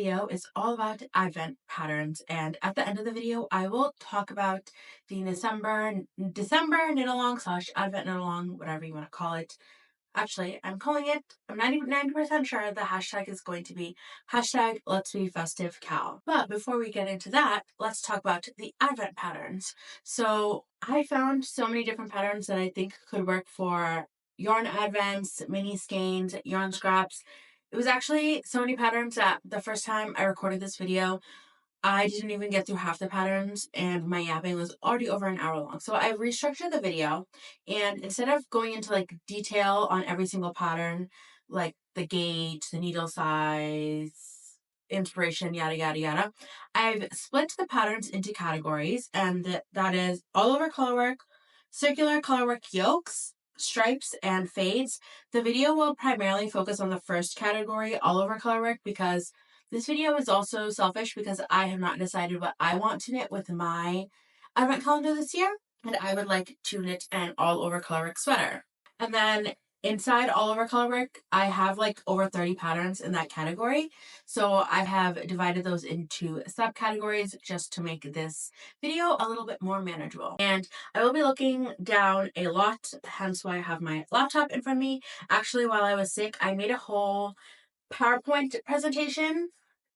Video is all about advent patterns, and at the end of the video I will talk about the December knit along slash advent knit along, whatever you want to call it. Actually, I'm calling it, I'm 90% sure the hashtag is going to be hashtag letsbefestivekal. But before we get into that, let's talk about the advent patterns. So I found so many different patterns that I think could work for yarn advents, mini skeins, yarn scraps. It was actually so many patterns that the first time I recorded this video, I didn't even get through half the patterns and my yapping was already over an hour long. So I restructured the video, and instead of going into like detail on every single pattern, like the gauge, the needle size, inspiration, yada yada yada, I've split the patterns into categories, and that is all over colorwork, circular colorwork yokes, stripes, and fades. The video will primarily focus on the first category, all over colorwork, because this video is also selfish because I have not decided what I want to knit with my advent calendar this year, and I would like to knit an all over colorwork sweater. And then inside all over colorwork, I have like over 30 patterns in that category. So I have divided those into subcategories just to make this video a little bit more manageable. And I will be looking down a lot, hence why I have my laptop in front of me. Actually, while I was sick, I made a whole PowerPoint presentation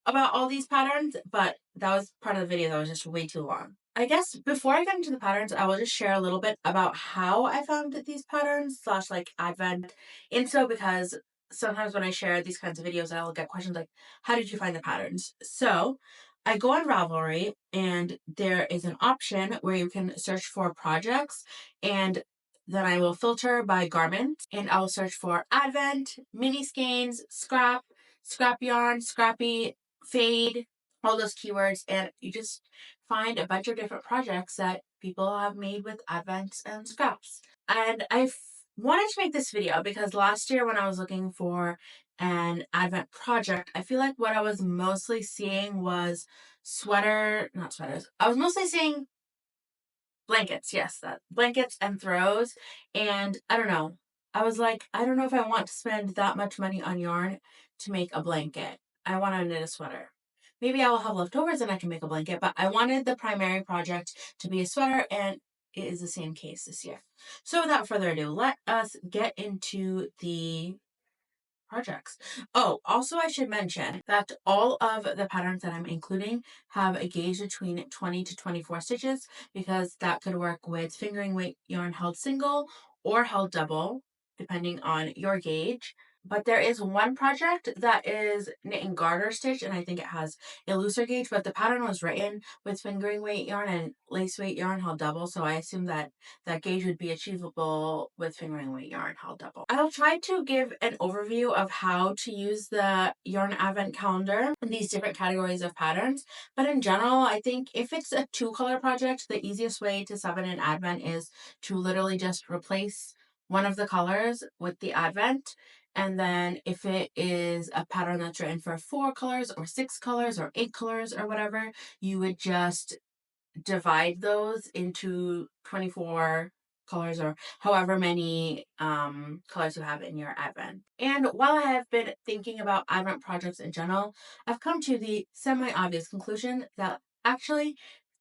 about all these patterns, but that was part of the video that was just way too long. I guess before I get into the patterns, I will just share a little bit about how I found these patterns slash like advent info, because sometimes when I share these kinds of videos, I'll get questions like, how did you find the patterns? So I go on Ravelry, and there is an option where you can search for projects, and then I will filter by garment, and I'll search for advent, mini skeins, scrap, scrap yarn, scrappy, fade, all those keywords, and you just find a bunch of different projects that people have made with advents and scraps. And I wanted to make this video because last year when I was looking for an advent project, I feel like what I was mostly seeing was not sweaters. I was mostly seeing blankets, yes, that blankets and throws. And I don't know. I was like, I don't know if I want to spend that much money on yarn to make a blanket. I want to knit a sweater. Maybe I will have leftovers and I can make a blanket, but I wanted the primary project to be a sweater, and it is the same case this year. So without further ado, let us get into the projects. Oh, also I should mention that all of the patterns that I'm including have a gauge between 20 to 24 stitches, because that could work with fingering weight yarn held single or held double, depending on your gauge. But there is one project that is knit and garter stitch, and I think it has a looser gauge, but the pattern was written with fingering weight yarn and lace weight yarn held double, so I assume that that gauge would be achievable with fingering weight yarn held double. I'll try to give an overview of how to use the yarn advent calendar in these different categories of patterns, but in general, I think if it's a 2-color project, the easiest way to summon an advent is to literally just replace one of the colors with the advent. And then if it is a pattern that's written for 4 colors or 6 colors or 8 colors or whatever, you would just divide those into 24 colors or however many colors you have in your advent. And while I have been thinking about advent projects in general, I've come to the semi-obvious conclusion that actually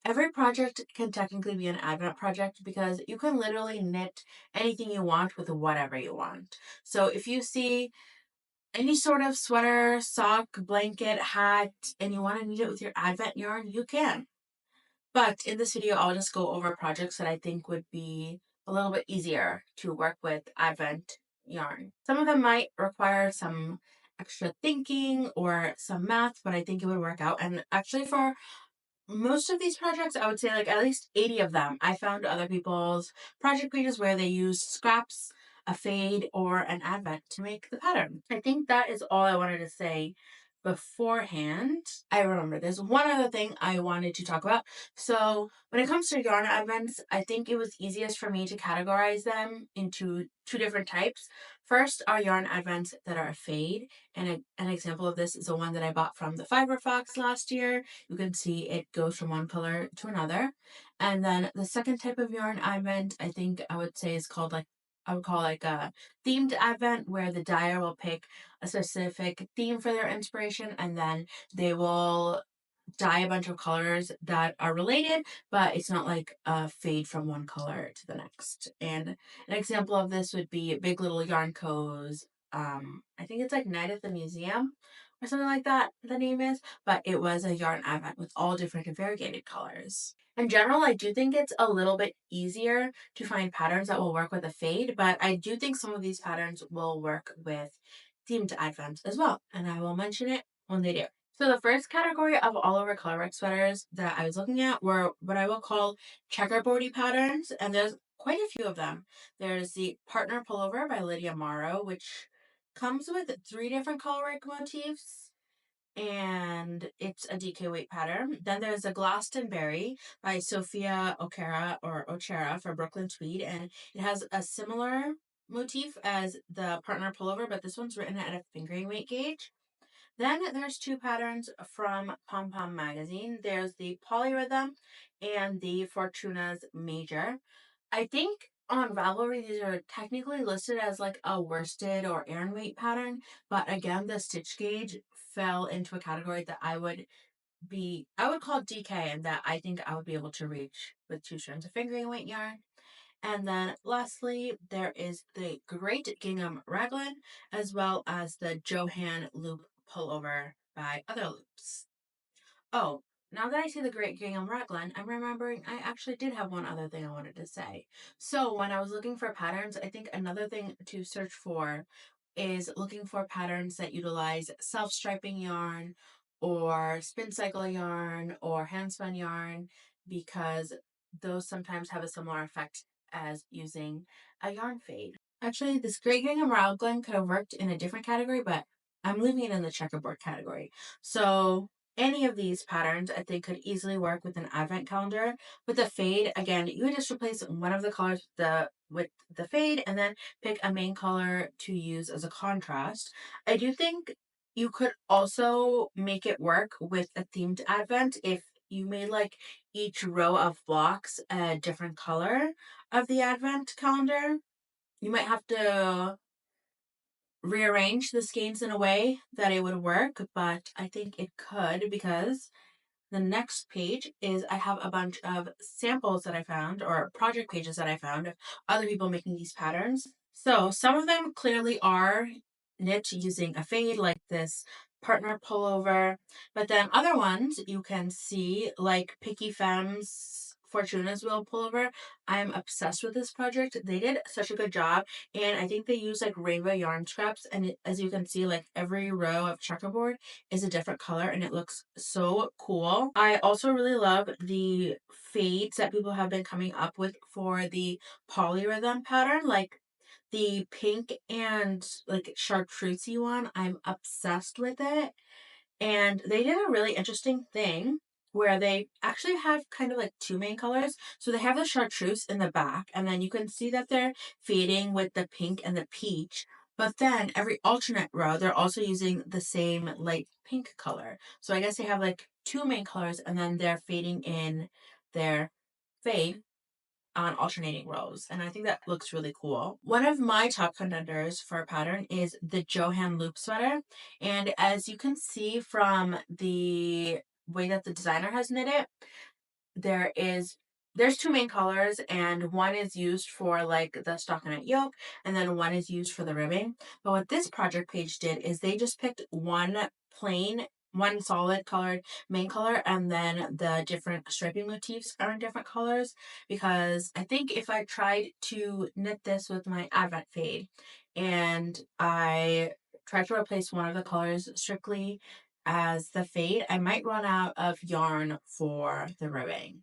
every project can technically be an advent project, because you can literally knit anything you want with whatever you want. So if you see any sort of sweater, sock, blanket, hat, and you want to knit it with your advent yarn, you can. But in this video, I'll just go over projects that I think would be a little bit easier to work with advent yarn. Some of them might require some extra thinking or some math, but I think it would work out. And actually for most of these projects, I would say like at least 80 of them, I found other people's project pages where they used scraps, a fade, or an advent to make the pattern. I think that is all I wanted to say beforehand. I remember there's one other thing I wanted to talk about. So when it comes to yarn advents, I think it was easiest for me to categorize them into 2 different types. First are yarn advents that are a fade, and an example of this is the one that I bought from the Fiber Fox last year. You can see it goes from one color to another. And then the second type of yarn advent, I think I would say, is called like I would call like a themed advent where the dyer will pick a specific theme for their inspiration and then they will dye a bunch of colors that are related, but it's not like a fade from one color to the next. And an example of this would be Big Little Yarn Co's, I think it's like Night at the Museum or something like that, the name is, but it was a yarn advent with all different and variegated colors. In general, I do think it's a little bit easier to find patterns that will work with a fade, but I do think some of these patterns will work with themed advents as well, and I will mention it when they do. So the first category of all over Colorwork sweaters that I was looking at were what I will call checkerboardy patterns, and there's quite a few of them. There's the Partner Pullover by Lydia Morrow, which comes with 3 different Colorwork motifs, and it's a DK weight pattern. Then there's a Glastonbury by Sophia O'Cara or O'Chara for Brooklyn Tweed, and it has a similar motif as the Partner Pullover, but this one's written at a fingering weight gauge. Then there's 2 patterns from Pom Pom magazine. There's the Polyrhythm and the Fortuna's Major. I think on Ravelry these are technically listed as like a worsted or Aran weight pattern, but again the stitch gauge fell into a category that I would call DK, and that I think I would be able to reach with 2 strands of fingering weight yarn. And then lastly, there is the Great Gingham Raglan, as well as the Johan Loop Pullover by Other Loops. Oh, now that I see the Great Gingham Raglan, I'm remembering I actually did have one other thing I wanted to say. So when I was looking for patterns, I think another thing to search for is looking for patterns that utilize self-striping yarn or spin cycle yarn or handspun yarn, because those sometimes have a similar effect as using a yarn fade. Actually, this Great Gingham Raglan could have worked in a different category, but I'm leaving it in the checkerboard category. So any of these patterns I think could easily work with an advent calendar. With the fade, again, you would just replace one of the colors with the fade and then pick a main color to use as a contrast. I do think you could also make it work with a themed advent if you made like each row of blocks a different color of the advent calendar. You might have to rearrange the skeins in a way that it would work, but I think it could, because the next page is I have a bunch of samples that I found, or project pages that I found of other people making these patterns. So some of them clearly are knit using a fade, like this Partner Pullover, but then other ones you can see, like Picky Femmes Fortuna's Wheel Pullover. I'm obsessed with this project. They did such a good job, and I think they use like rainbow yarn scraps, and as you can see, like every row of checkerboard is a different color and it looks so cool. I also really love the fades that people have been coming up with for the polyrhythm pattern, like the pink and like chartreusey one. I'm obsessed with it. And they did a really interesting thing where they actually have kind of like 2 main colors. So they have the chartreuse in the back, and then you can see that they're fading with the pink and the peach. But then every alternate row, they're also using the same light pink color. So I guess they have like 2 main colors, and then they're fading in their fade on alternating rows, and I think that looks really cool. One of my top contenders for a pattern is the Johan Loop sweater, and as you can see from the way that the designer has knit it, there's 2 main colors, and one is used for like the stockinette yoke, and then one is used for the ribbing. But what this project page did is they just picked one solid colored main color, and then the different striping motifs are in different colors, because I think if I tried to knit this with my advent fade and I tried to replace one of the colors strictly as the fade, I might run out of yarn for the ribbing.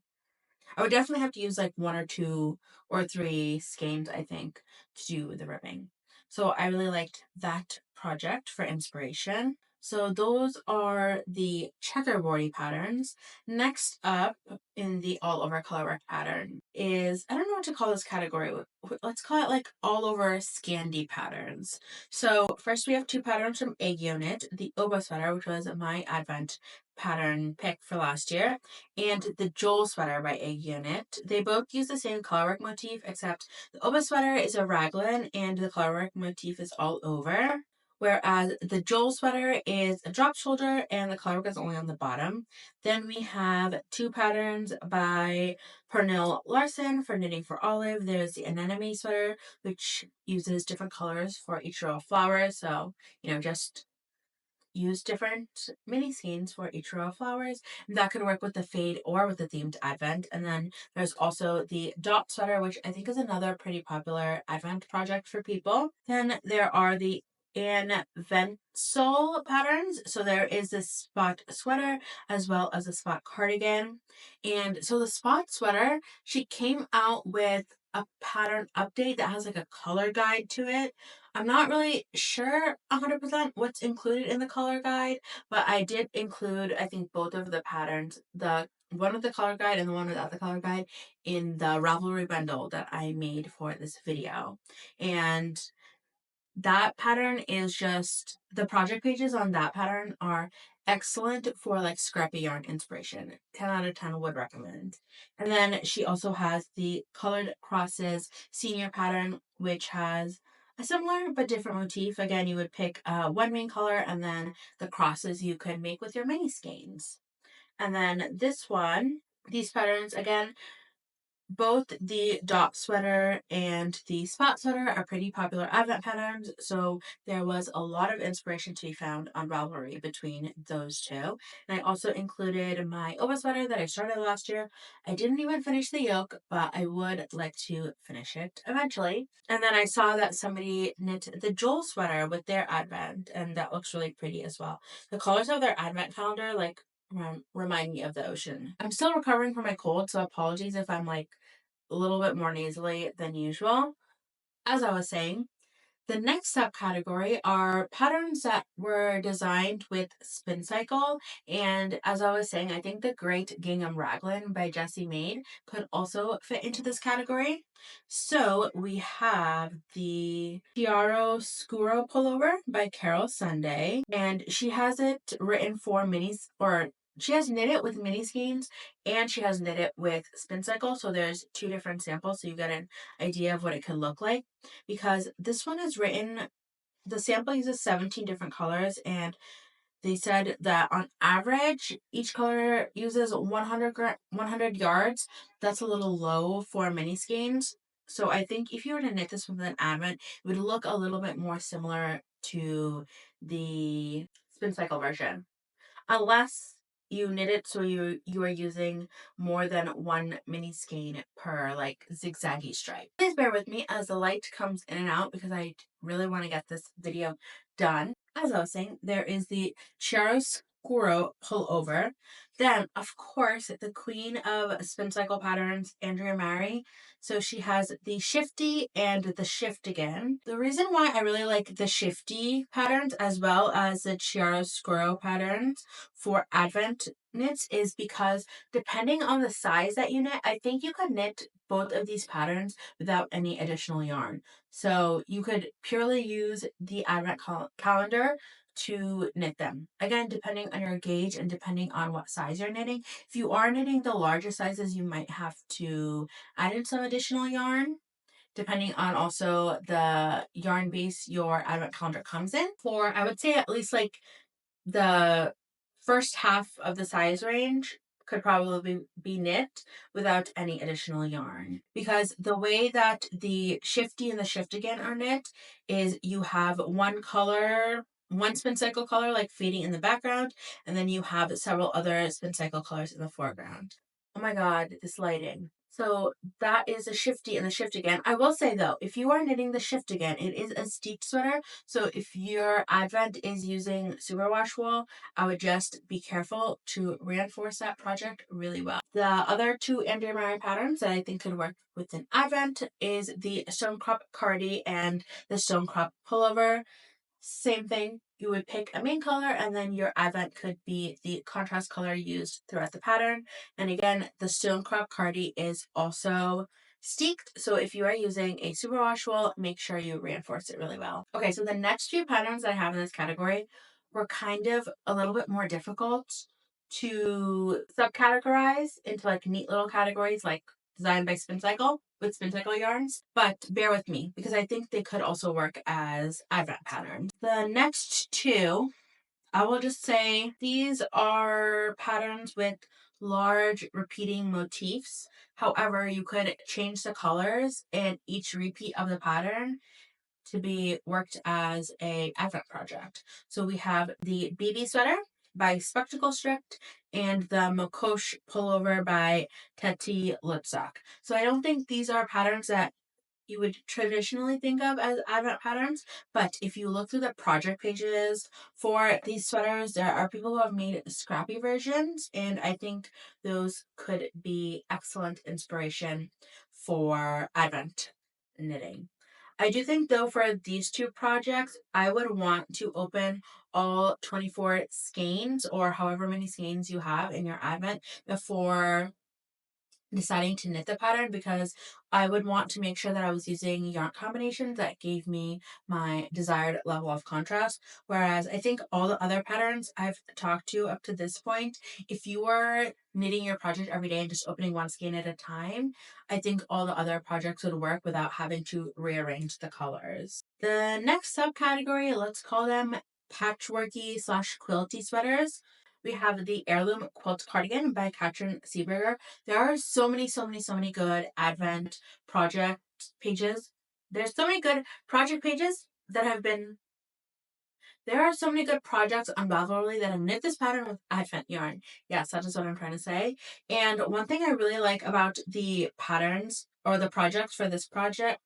I would definitely have to use like 1 or 2 or 3 skeins, I think, to do the ribbing. So I really liked that project for inspiration. So those are the checkerboardy patterns. Next up in the all over colorwork pattern is, I don't know what to call this category. Let's call it like all over scandi patterns. So first we have two patterns from Egg Unit, the Oba sweater, which was my advent pattern pick for last year, and the Joel sweater by Egg Unit. They both use the same colorwork motif, except the Oba sweater is a raglan and the colorwork motif is all over. Whereas the Joel sweater is a drop shoulder and the colorwork is only on the bottom. Then we have two patterns by Pernille Larsen for Knitting for Olive. There's the anemone sweater, which uses different colors for each row of flowers. So, just use different mini skeins for each row of flowers. And that could work with the fade or with the themed advent. And then there's also the dot sweater, which I think is another pretty popular advent project for people. Then there are the Anventsol patterns. So there is this spot sweater as well as a spot cardigan. And so the spot sweater, she came out with a pattern update that has like a color guide to it. I'm not really sure 100% what's included in the color guide, but I did include, I think, both of the patterns, the one with the color guide and the one without the color guide, in the Ravelry bundle that I made for this video. And that pattern is just, the project pages on that pattern are excellent for like scrappy yarn inspiration. 10 out of 10 would recommend. And then she also has the Colored Crosses senior pattern, which has a similar but different motif. Again, you would pick one main color and then the crosses you could make with your mini skeins. And then this one, these patterns, again, both the dot sweater and the spot sweater are pretty popular advent patterns, so there was a lot of inspiration to be found on Ravelry between those two. And I also included my Oba sweater that I started last year. I didn't even finish the yoke, but I would like to finish it eventually. And then I saw that somebody knit the Joel sweater with their advent, and that looks really pretty as well. The colors of their advent calendar, like, remind me of the ocean. I'm still recovering from my cold, so apologies if I'm like a little bit more nasally than usual. As I was saying, the next subcategory are patterns that were designed with Spin Cycle. And as I was saying, I think the Great Gingham Raglan by Jessie Maid could also fit into this category. So we have the Chiaroscuro pullover by Carol Sunday, and she has it written for minis, or she has knit it with mini skeins and she has knit it with Spin Cycle. So there's two different samples, so you get an idea of what it could look like. Because this one is written, the sample uses 17 different colors, and they said that on average each color uses 100 yards. That's a little low for mini skeins. So I think if you were to knit this with an advent, it would look a little bit more similar to the Spin Cycle version, unless you knit it so you are using more than one mini skein per like zigzaggy stripe. Please bear with me as the light comes in and out because I really want to get this video done. As I was saying, there is the chiaroscuro pullover. Then, of course, the queen of spin cycle patterns, Andrea Mary. So she has the shifty and the shift again. The reason why I really like the shifty patterns as well as the chiaroscuro patterns for advent knits is because depending on the size that you knit, I think you could knit both of these patterns without any additional yarn. So you could purely use the advent calendar to knit them. Again, depending on your gauge and depending on what size you're knitting. If you are knitting the larger sizes, you might have to add in some additional yarn, depending on also the yarn base your advent calendar comes in. For, I would say, at least like the first half of the size range could probably be knit without any additional yarn, because the way that the shifty and the shift again are knit is you have one color, one spin cycle color like fading in the background, and then you have several other spin cycle colors in the foreground. Oh my god, this lighting. So that is a shifty and the shift again. I will say though, if you are knitting the shift again, it is a stitch sweater. So if your advent is using superwash wool, I would just be careful to reinforce that project really well. The other two Andrea Mary patterns that I think could work with an advent is the Stone Crop Cardi and the Stone Crop Pullover. Same thing, you would pick a main color and then your advent could be the contrast color used throughout the pattern. And again, the stone crop cardi is also steeked, so if you are using a superwash wool, make sure you reinforce it really well. Okay, so the next few patterns that I have in this category were kind of a little bit more difficult to subcategorize into like neat little categories, like designed by Spin Cycle with Spin Cycle yarns, but bear with me because I think they could also work as advent patterns. The next two, I will just say these are patterns with large repeating motifs. However, you could change the colors in each repeat of the pattern to be worked as a advent project. So we have the BB sweater by Spectacle Strict and the Mokosh pullover by Teti Lipsock. So I don't think these are patterns that you would traditionally think of as advent patterns, but if you look through the project pages for these sweaters, there are people who have made scrappy versions, and I think those could be excellent inspiration for advent knitting. I do think though for these two projects, I would want to open all 24 skeins or however many skeins you have in your advent before deciding to knit the pattern, because I would want to make sure that I was using yarn combinations that gave me my desired level of contrast. Whereas I think all the other patterns I've talked to up to this point, if you are knitting your project every day and just opening one skein at a time, I think all the other projects would work without having to rearrange the colors. The next subcategory, let's call them patchworky slash quilty sweaters. We have the Heirloom Quilt Cardigan by Katrin Seeberger. There are so many good advent project pages. There's so many good project pages that have been. There are so many good projects on Ravelry that have knit this pattern with advent yarn. Yes, that is what I'm trying to say. And one thing I really like about the patterns or the projects for this project,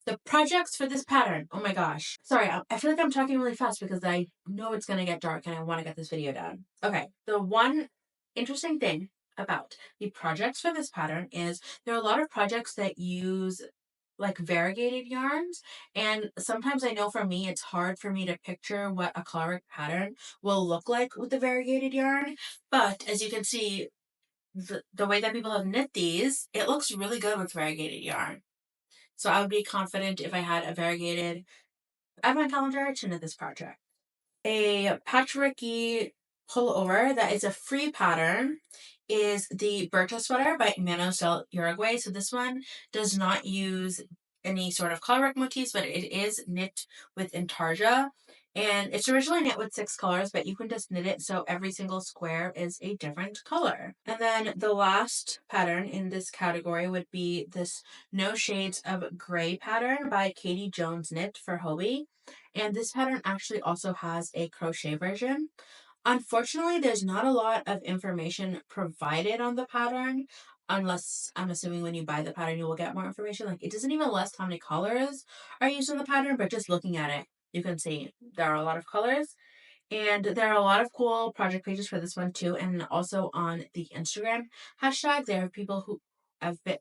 the projects for this pattern. Oh my gosh. Sorry, I feel like I'm talking really fast because I know it's going to get dark and I want to get this video done. Okay, the one interesting thing about the projects for this pattern is there are a lot of projects that use like variegated yarns, and sometimes I know for me it's hard for me to picture what a Colorwork pattern will look like with the variegated yarn, but as you can see, the way that people have knit these, it looks really good with variegated yarn. So I would be confident if I had a variegated advent calendar to knit this project. A patchworky pullover that is a free pattern is the Berta sweater by Manos del Uruguay. So this one does not use any sort of colorwork motifs, but it is knit with intarsia. And it's originally knit with 6 colors, but you can just knit it so every single square is a different color. And then the last pattern in this category would be this No Shades of Gray pattern by Katie Jones Knit for Hobie. And this pattern actually also has a crochet version. Unfortunately, there's not a lot of information provided on the pattern, unless I'm assuming when you buy the pattern, you will get more information. Like, it doesn't even list how many colors are used in the pattern, but just looking at it, you can see there are a lot of colors. And there are a lot of cool project pages for this one too. And also on the Instagram hashtag, there are people who have been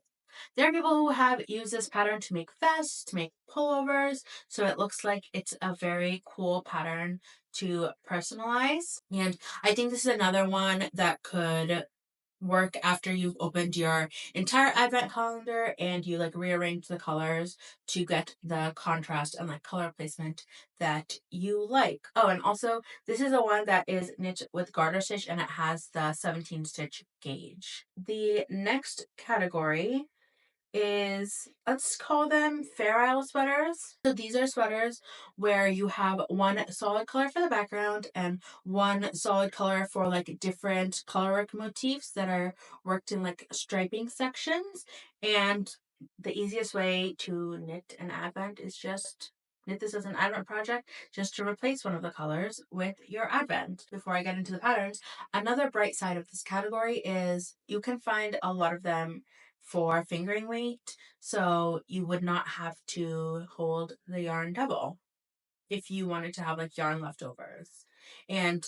there are people who have used this pattern to make vests, to make pullovers, so it looks like it's a very cool pattern to personalize. And I think this is another one that could work after you've opened your entire advent calendar and you like rearrange the colors to get the contrast and like color placement that you like. Oh, and also this is the one that is knit with garter stitch and it has the 17 stitch gauge. The next category is, let's call them Fair Isle sweaters. So these are sweaters where you have one solid color for the background and one solid color for like different colorwork motifs that are worked in like striping sections. And the easiest way to knit an advent is just knit this as an advent project, just to replace one of the colors with your advent. Before I get into the patterns, another bright side of this category is you can find a lot of them for fingering weight, so you would not have to hold the yarn double if you wanted to have like yarn leftovers. And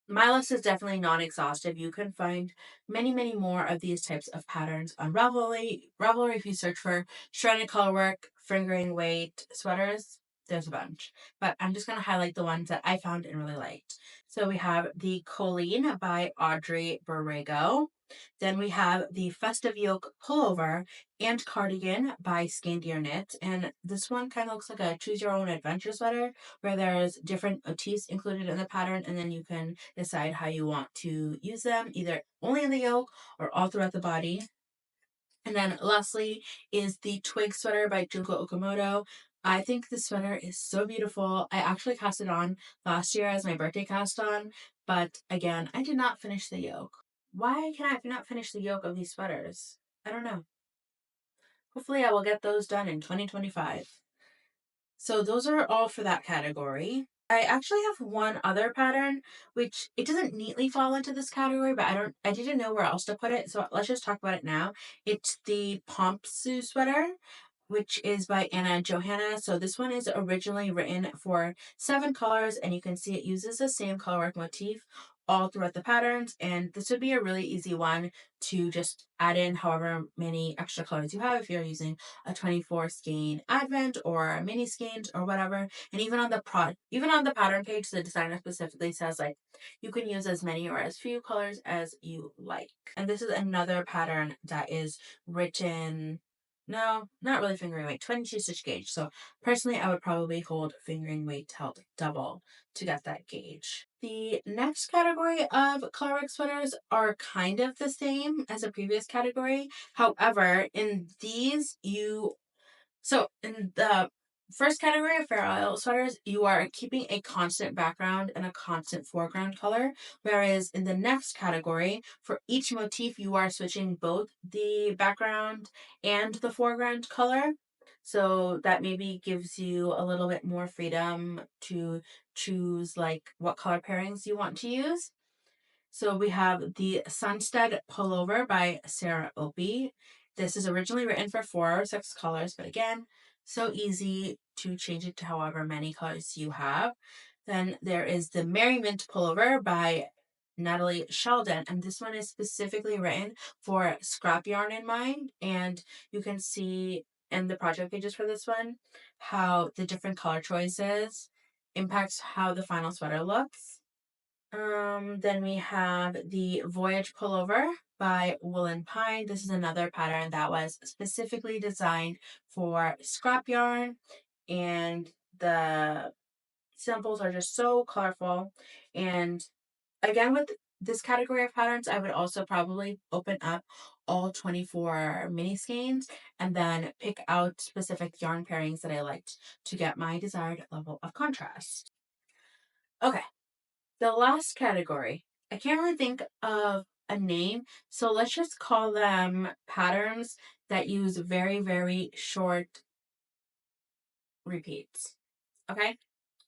my list is definitely non-exhaustive. You can find many more of these types of patterns on Ravelry. If you search for shredded colorwork, fingering weight sweaters, there's a bunch, but I'm just going to highlight the ones that I found and really liked. So we have the Colleen by Audrey Borrego. Then we have the Festive Yoke Pullover and Cardigan by Scandi Knit. And this one kind of looks like a choose your own adventure sweater where there's different motifs included in the pattern, and then you can decide how you want to use them, either only in the yoke or all throughout the body. And then lastly is the Twig Sweater by Junko Okamoto. I think this sweater is so beautiful. I actually cast it on last year as my birthday cast on, but again, I did not finish the yoke. Why can I not finish the yoke of these sweaters? I don't know. Hopefully I will get those done in 2025. So those are all for that category. I actually have one other pattern, which it doesn't neatly fall into this category, but I didn't know where else to put it, so let's just talk about it now. It's the Pompsu sweater, which is by Anna Johanna. So this one is originally written for 7 colors, and you can see it uses the same colorwork motif all throughout the patterns, and this would be a really easy one to just add in however many extra colors you have if you're using a 24 skein advent or a mini skeins or whatever. And even on the pattern page, the designer specifically says like you can use as many or as few colors as you like. And this is another pattern that is written, no, not really fingering weight, 22 stitch gauge. So personally, I would probably hold fingering weight held double to get that gauge. The next category of colorwork sweaters are kind of the same as a previous category. However, in these, so in the first category of fair isle sweaters, you are keeping a constant background and a constant foreground color. Whereas in the next category, for each motif, you are switching both the background and the foreground color. So that maybe gives you a little bit more freedom to choose like what color pairings you want to use. So we have the Sunstead Pullover by Sarah Opie. This is originally written for 4 or 6 colors, but again, so easy to change it to however many colors you have. Then there is the Merry Mint Pullover by Natalie Sheldon, and this one is specifically written for scrap yarn in mind, and you can see in the project pages for this one how the different color choices impacts how the final sweater looks. Then we have the Voyage Pullover by Woolen Pine. This is another pattern that was specifically designed for scrap yarn, and the samples are just so colorful. And again, with this category of patterns, I would also probably open up all 24 mini skeins and then pick out specific yarn pairings that I liked to get my desired level of contrast. Okay, the last category, I can't really think of a name, so let's just call them patterns that use very, very short repeats. Okay?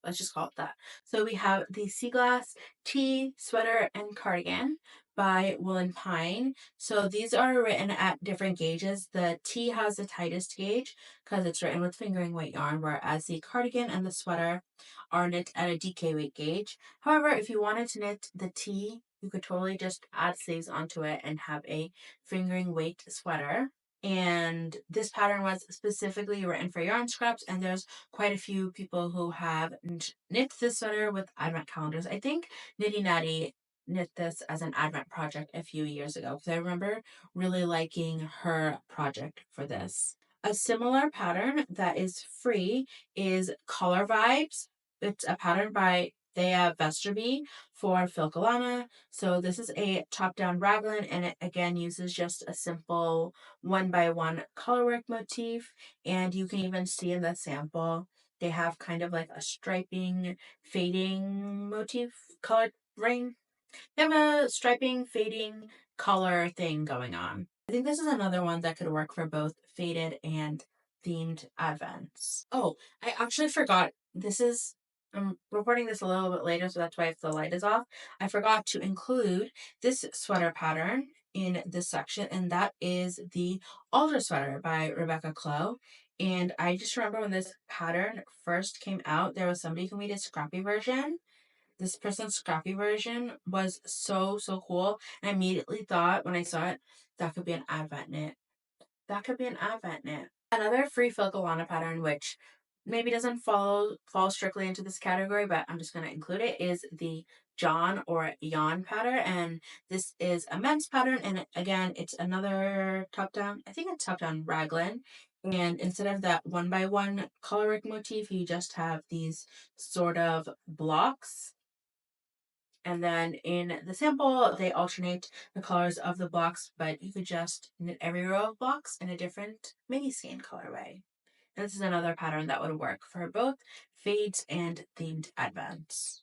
Let's just call it that. So we have the Sea Glass Tee, Sweater, and Cardigan by Woolen Pine. So these are written at different gauges. The tee has the tightest gauge because it's written with fingering weight yarn, whereas the cardigan and the sweater are knit at a DK weight gauge. However, if you wanted to knit the tee, you could totally just add sleeves onto it and have a fingering weight sweater. And this pattern was specifically written for yarn scraps, and there's quite a few people who have knit this sweater with advent calendars. I think Nitty Natty knit this as an advent project a few years ago because I remember really liking her project for this. A similar pattern that is free is Color Vibes. It's a pattern by Thea Vesterby for Filcolana. So this is a top-down raglan, and it again uses just a simple 1x1 colorwork motif. And you can even see in the sample they have kind of like a striping fading motif coloring. They have a striping fading color thing going on. I think this is another one that could work for both faded and themed advents. Oh, I actually forgot. I'm recording this a little bit later, so that's why if the light is off. I forgot to include this sweater pattern in this section, and that is the Alder Sweater by Rebecca Clow. And I just remember when this pattern first came out, there was somebody who made a scrappy version. This person's scrappy version was so, so cool. And I immediately thought when I saw it, that could be an advent knit. That could be an advent knit. Another free Filcolana pattern, which maybe doesn't fall strictly into this category, but I'm just going to include it, is the John or Yawn pattern. And this is a men's pattern. And again, it's another top down, I think it's top down raglan. And instead of that 1x1 colorwork motif, you just have these sort of blocks. And then in the sample, they alternate the colors of the blocks, but you could just knit every row of blocks in a different mini skein colorway. This is another pattern that would work for both fades and themed advents.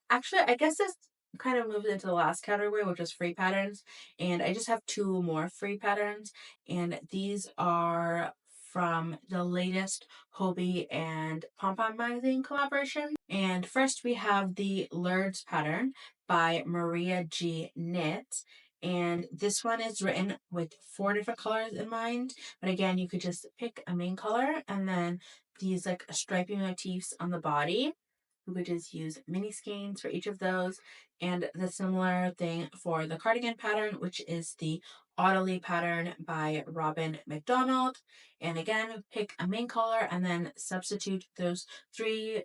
Actually, I guess this kind of moves into the last category, which is free patterns. And I just have two more free patterns. And these are from the latest Hobie and Pom Pom magazine collaboration. And first we have the Lurds pattern by Maria G. Knit. And this one is written with 4 different colors in mind. But again, you could just pick a main color and then these like stripy motifs on the body. You could just use mini skeins for each of those. And the similar thing for the cardigan pattern, which is the Audley pattern by Robin McDonald. And again, pick a main color and then substitute those 3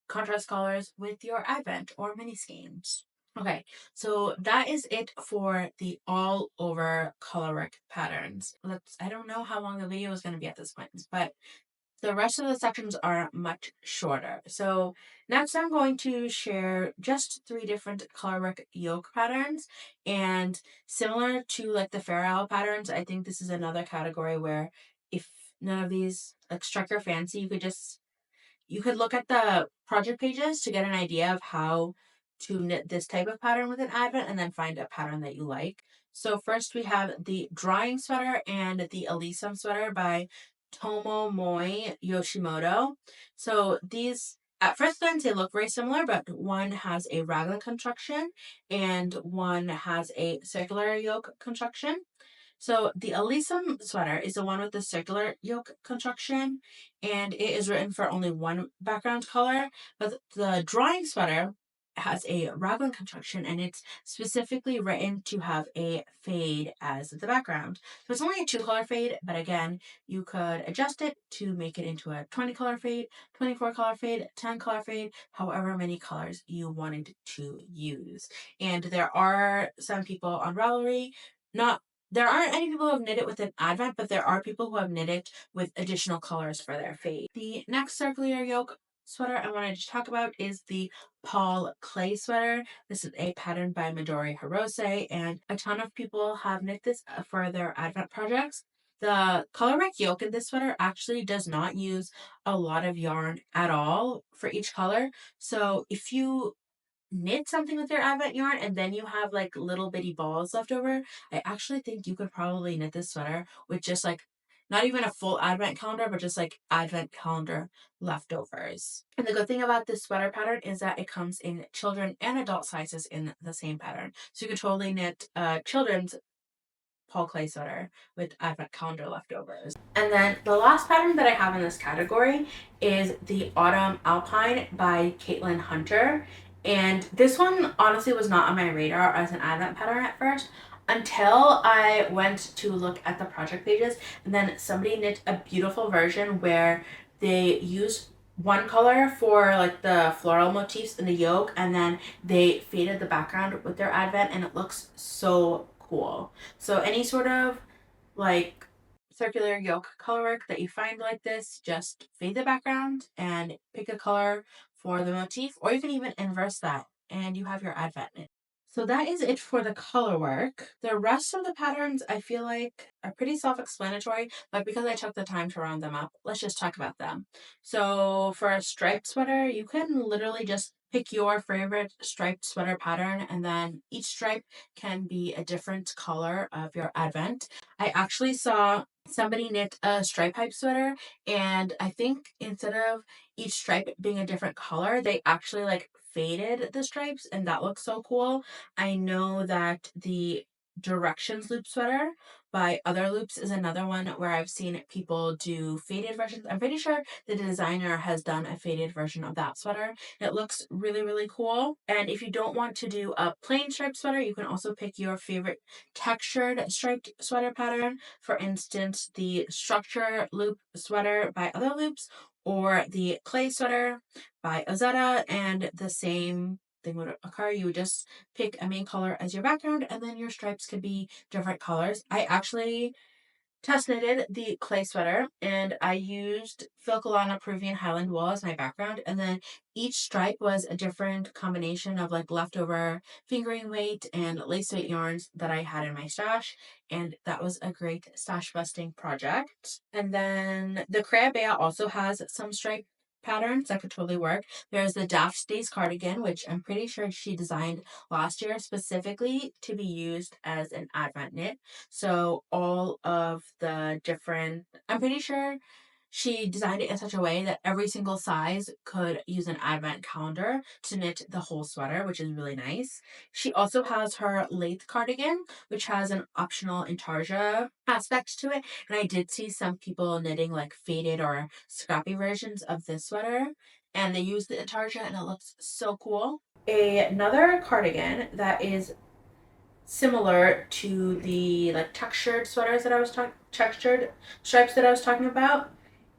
contrast colors with your advent or mini skeins. Okay, so that is it for the all over colorwork patterns. I don't know how long the video is going to be at this point, but the rest of the sections are much shorter. So next I'm going to share just 3 different colorwork yoke patterns. And similar to like the Fair Owl patterns, I think this is another category where if none of these like struck your fancy, you could look at the project pages to get an idea of how to knit this type of pattern with an advent and then find a pattern that you like. So first we have the Drawing Sweater and the Elysium Sweater by Tomomoe Yoshimoto. So these, at first glance, they look very similar, but one has a raglan construction and one has a circular yoke construction. So the Elysium sweater is the one with the circular yoke construction, and it is written for only one background color. But the Drawing sweater has a raglan construction, and it's specifically written to have a fade as the background. So it's only a 2-color fade, but again, you could adjust it to make it into a 20-color fade, 24-color fade, 10-color fade, however many colors you wanted to use. And there are some people on Ravelry, not there aren't any people who have knit it with an advent, but there are people who have knit it with additional colors for their fade. The next circular yoke sweater I wanted to talk about is the Paul Clay sweater. This is a pattern by Midori Hirose, and a ton of people have knit this for their advent projects. The Colorwork yoke in this sweater actually does not use a lot of yarn at all for each color. So if you knit something with your advent yarn and then you have like little bitty balls left over, I actually think you could probably knit this sweater with just like not even a full advent calendar, but just like advent calendar leftovers. And the good thing about this sweater pattern is that it comes in children and adult sizes in the same pattern. So you could totally knit children's Paul Clay sweater with advent calendar leftovers. And then the last pattern that I have in this category is the Autumn Alpine by Caitlin Hunter. And this one honestly was not on my radar as an advent pattern at first until I went to look at the project pages, and then somebody knit a beautiful version where they used one color for like the floral motifs in the yoke, and then they faded the background with their advent, and it looks so cool. So any sort of like circular yoke colorwork that you find like this, just fade the background and pick a color for the motif, or you can even inverse that and you have your advent knit. So that is it for the color work. The rest of the patterns I feel like are pretty self-explanatory, but because I took the time to round them up, let's just talk about them. So for a striped sweater, you can literally just pick your favorite striped sweater pattern, and then each stripe can be a different color of your advent. I actually saw somebody knit a stripe type sweater, and I think instead of each stripe being a different color, they actually like faded the stripes, and that looks so cool. I know that the Directions loop sweater by Other Loops is another one where I've seen people do faded versions. I'm pretty sure the designer has done a faded version of that sweater. It looks really, really cool. And if you don't want to do a plain striped sweater, you can also pick your favorite textured striped sweater pattern. For instance, the Structure Loop sweater by Other Loops or the clay sweater by Ozetta, and the same thing would occur. You would just pick a main color as your background, and then your stripes could be different colors. I actually test knitted the clay sweater, and I used Filcolana Peruvian Highland wool as my background, and then each stripe was a different combination of like leftover fingering weight and lace weight yarns that I had in my stash, and that was a great stash busting project. And then the Crayabea also has some stripe patterns that could totally work. There's the Daft Days cardigan, which I'm pretty sure she designed last year specifically to be used as an advent knit. So all of the different, I'm pretty sure she designed it in such a way that every single size could use an advent calendar to knit the whole sweater, which is really nice. She also has her lathe cardigan, which has an optional intarsia aspect to it. And I did see some people knitting like faded or scrappy versions of this sweater, and they use the intarsia and it looks so cool. Another cardigan that is similar to the like textured sweaters that I was talking textured stripes that I was talking about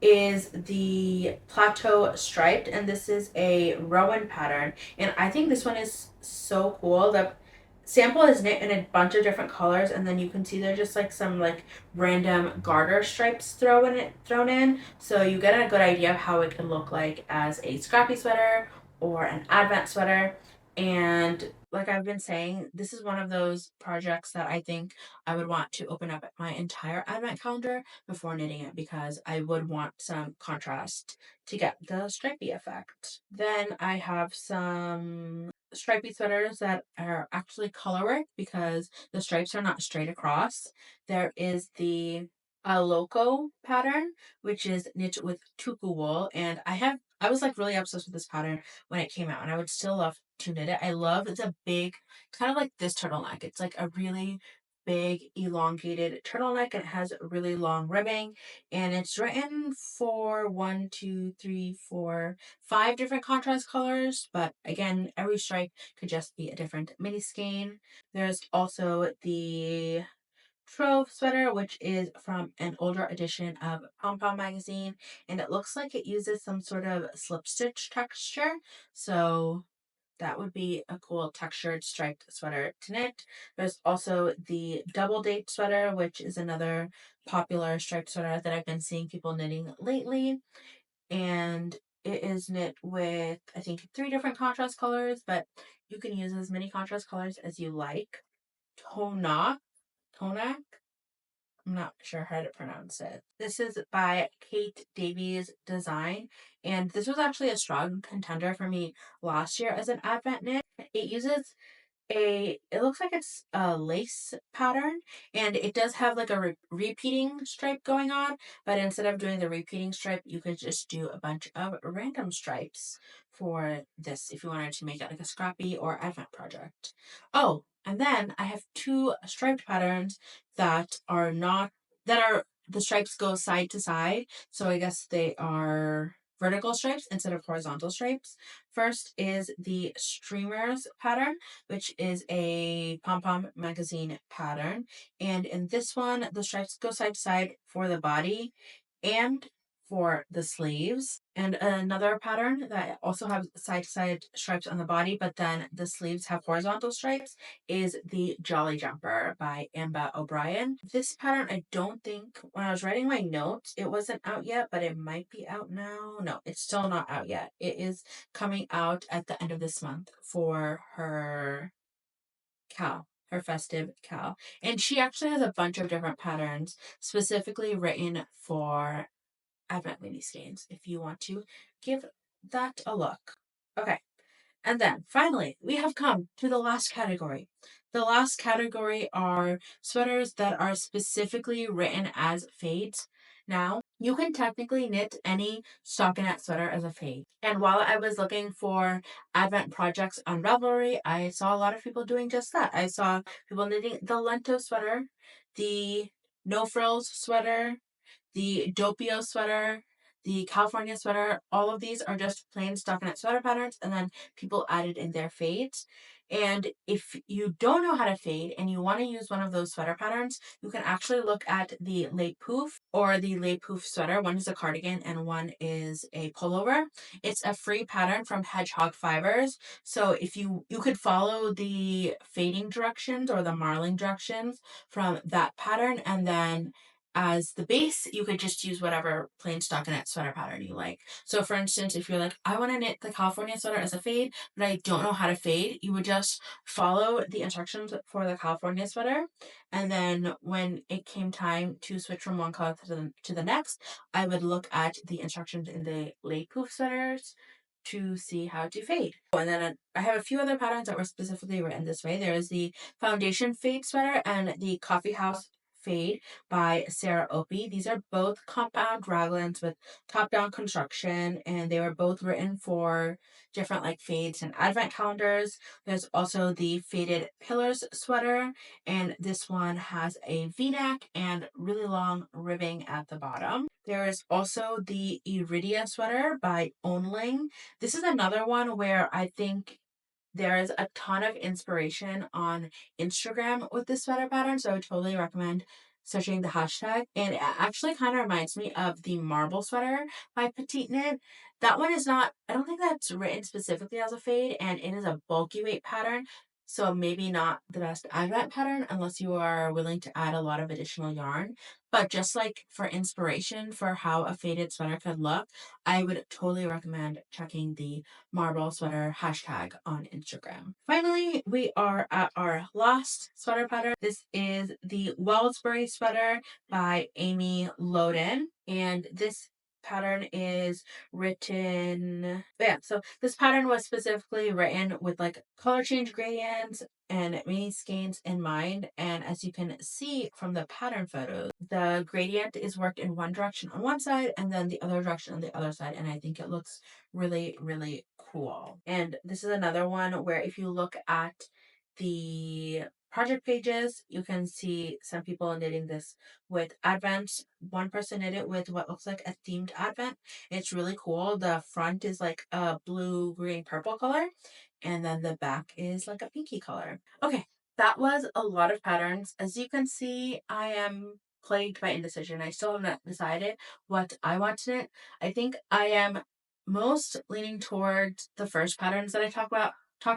is the plateau striped, and this is a Rowan pattern, and I think this one is so cool. The sample is knit in a bunch of different colors, and then you can see there's just like some like random garter stripes thrown in, so you get a good idea of how it can look like as a scrappy sweater or an advent sweater. And like I've been saying, this is one of those projects that I think I would want to open up my entire advent calendar before knitting it, because I would want some contrast to get the stripy effect. Then I have some stripy sweaters that are actually colorwork because the stripes are not straight across. There is the Loco pattern, which is knit with tuku wool, and I was like really obsessed with this pattern when it came out, and I would still love to knit it. I love it's a big, kind of like this turtleneck. It's like a really big elongated turtleneck, and it has really long ribbing, and it's written for 5 different contrast colors, but again, every stripe could just be a different mini skein. There's also the Trove sweater, which is from an older edition of Pom Pom magazine, and it looks like it uses some sort of slip stitch texture. So that would be a cool textured striped sweater to knit. There's also the double date sweater, which is another popular striped sweater that I've been seeing people knitting lately. And it is knit with, I think, 3 different contrast colors, but you can use as many contrast colors as you like. Tonak, I'm not sure how to pronounce it. This is by Kate Davies Design, and this was actually a strong contender for me last year as an advent knit. It uses it looks like it's a lace pattern, and it does have like a repeating stripe going on, but instead of doing the repeating stripe, you could just do a bunch of random stripes for this if you wanted to make it like a scrappy or advent project. Oh, and then I have 2 striped patterns that are not that are the stripes go side to side, so I guess they are vertical stripes instead of horizontal stripes. First is the streamers pattern, which is a Pom Pom magazine pattern. And in this one, the stripes go side to side for the body and for the sleeves. And another pattern that also has side to side stripes on the body, but then the sleeves have horizontal stripes, is the Jolly Jumper by Amba O'Brien. This pattern, I don't think, when I was writing my notes, it wasn't out yet, but it might be out now. No, it's still not out yet. It is coming out at the end of this month for her festive cal. And she actually has a bunch of different patterns specifically written for Advent mini skeins if you want to give that a look. Okay. And then finally, we have come to the last category. The last category are sweaters that are specifically written as fades. Now, you can technically knit any stockinette sweater as a fade. And while I was looking for advent projects on Ravelry, I saw a lot of people doing just that. I saw people knitting the Lento sweater, the No Frills sweater, the Doppio sweater, the California sweater. All of these are just plain stockinette sweater patterns, and then people added in their fades. And if you don't know how to fade and you want to use one of those sweater patterns, you can actually look at the Le Pouf or the Le Pouf sweater. One is a cardigan and one is a pullover. It's a free pattern from Hedgehog Fibers. So if you could follow the fading directions or the marling directions from that pattern, and then as the base, you could just use whatever plain stockinette sweater pattern you like. So for instance, if you're like, I want to knit the California sweater as a fade, but I don't know how to fade, you would just follow the instructions for the California sweater. And then when it came time to switch from one color to the next, I would look at the instructions in the Le Pouf sweaters to see how to fade. And then I have a few other patterns that were specifically written this way. There is the Foundation Fade sweater and the Coffee House Fade by Sarah Opie. These are both compound raglans with top-down construction, and they were both written for different like fades and advent calendars. There's also the Faded Pillars sweater, and this one has a V-neck and really long ribbing at the bottom. There is also the Iridia sweater by Onling. This is another one where I think there is a ton of inspiration on Instagram with this sweater pattern, so I would totally recommend searching the hashtag. And it actually kind of reminds me of the Marble sweater by Petite Knit. That one is not, I don't think that's written specifically as a fade, and it is a bulky weight pattern. So maybe not the best advent pattern unless you are willing to add a lot of additional yarn. But just like for inspiration for how a faded sweater could look, I would totally recommend checking the Marble sweater hashtag on Instagram. Finally, we are at our last sweater pattern. This is the Wellsbury sweater by Amy Loden, and this pattern is written, so this pattern was specifically written with like color change gradients and mini skeins in mind. And as you can see from the pattern photos, the gradient is worked in one direction on one side and then the other direction on the other side, and I think it looks really, really cool. And this is another one where if you look at the project pages, you can see some people knitting this with advents. One person knit it with what looks like a themed advent. It's really cool. The front is like a blue, green, purple color, and then the back is like a pinky color. Okay, that was a lot of patterns. As you can see, I am plagued by indecision. I still have not decided what I want to knit. I think I am most leaning towards the first patterns that I talked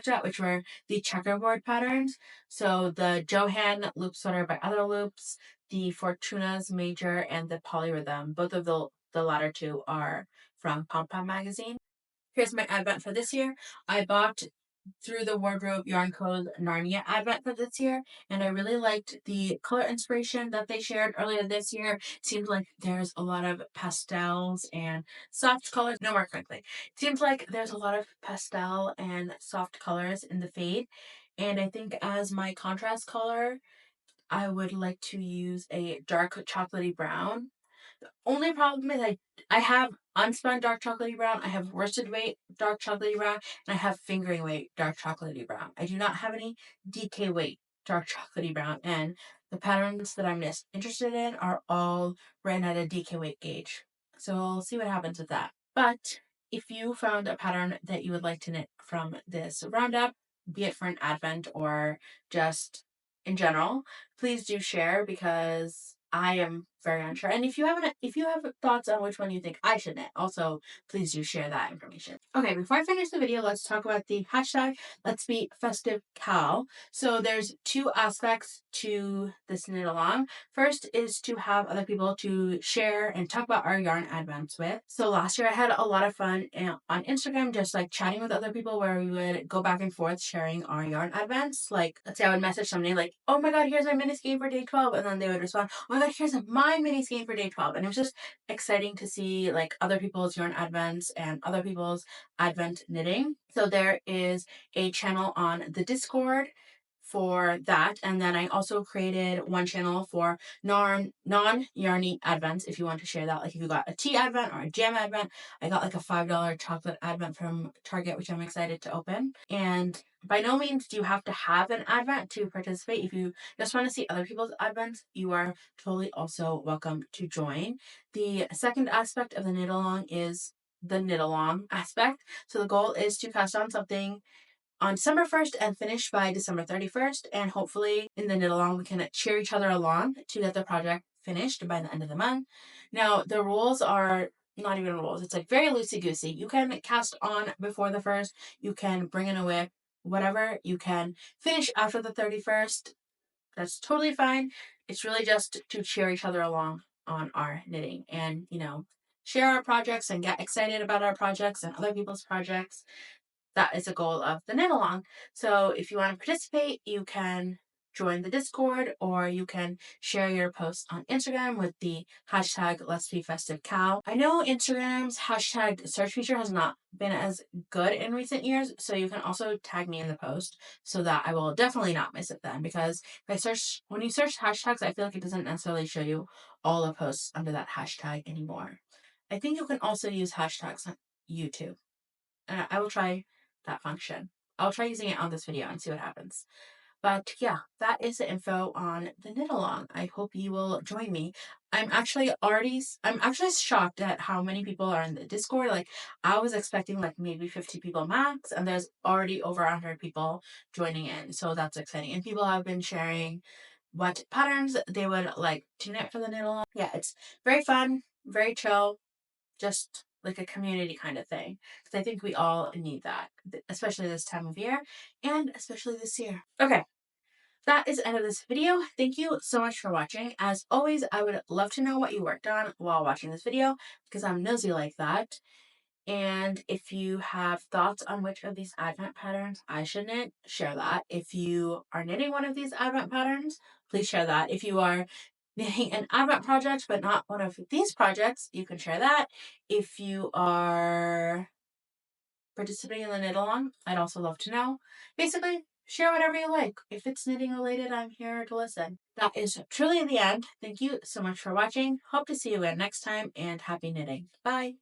about, which were the checkerboard patterns. So the Johann loop sweater by Other Loops, the Fortuna's Major, and the Polyrhythm. Both of the latter two are from Pom Pom magazine. Here's my advent for this year. I bought through the Wardrobe Yarn Code Narnia advent for this year, and I really liked the color inspiration that they shared earlier this year. Seems like there's a lot of pastels and soft colors. No more crinkly. Seems like there's a lot of pastel and soft colors in the fade, and I think as my contrast color, I would like to use a dark chocolatey brown. Only problem is I have unspun dark chocolatey brown, I have worsted weight dark chocolatey brown, and I have fingering weight dark chocolatey brown. I do not have any DK weight dark chocolatey brown, and the patterns that I'm interested in are all written at a DK weight gauge. So we'll see what happens with that. But if you found a pattern that you would like to knit from this roundup, be it for an advent or just in general, please do share because I am very unsure. And if you have thoughts on which one you think I should knit, also please do share that information. Okay, before I finish the video, let's talk about the hashtag letsbefestivekal. So there's two aspects to this knit along. First is to have other people to share and talk about our yarn advents with. So last year I had a lot of fun on Instagram, just like chatting with other people where we would go back and forth sharing our yarn advents. Like, let's say I would message somebody like, oh my god, here's my mini skein for day 12, and then they would respond, oh my god, here's my mini skein for day 12. And it was just exciting to see like other people's yarn advents and other people's advent knitting. So there is a channel on the Discord for that, and then I also created one channel for non-yarny advents if you want to share that. Like if you got a tea advent or a jam advent. I got like a $5 chocolate advent from Target, which I'm excited to open. And by no means do you have to have an advent to participate. If you just want to see other people's advents, you are totally also welcome to join. The second aspect of the knit along is the knit along aspect. So the goal is to cast on something on December 1st and finish by December 31st. And hopefully in the knit along, we can cheer each other along to get the project finished by the end of the month. Now, the rules are not even rules. It's like very loosey-goosey. You can cast on before the 1st. You can bring in a whip, whatever. You can finish after the 31st. That's totally fine. It's really just to cheer each other along on our knitting and, share our projects and get excited about our projects and other people's projects. That is the goal of the knit along. So if you want to participate, you can join the Discord, or you can share your posts on Instagram with the hashtag letsbefestivekal. I know Instagram's hashtag search feature has not been as good in recent years, so you can also tag me in the post so that I will definitely not miss it then, because when you search hashtags, I feel like it doesn't necessarily show you all the posts under that hashtag anymore. I think you can also use hashtags on YouTube. I will try that function. I'll try using it on this video and see what happens. But yeah, that is the info on the knit along. I hope you will join me. I'm actually shocked at how many people are in the Discord. Like, I was expecting like maybe 50 people max, and there's already over 100 people joining in. So that's exciting. And people have been sharing what patterns they would like to knit for the knit along. Yeah, it's very fun, very chill, just like a community kind of thing, because I think we all need that, especially this time of year and especially this year. Okay, that is the end of this video. Thank you so much for watching. As always, I would love to know what you worked on while watching this video, because I'm nosy like that. And if you have thoughts on which of these advent patterns I should knit, share that. If you are knitting one of these advent patterns, please share that. If you are knitting an advent project but not one of these projects, you can share that. If you are participating in the knit along, I'd also love to know. Basically, share whatever you like. If it's knitting related, I'm here to listen. That is truly the end. Thank you so much for watching. Hope to see you again next time, and happy knitting. Bye.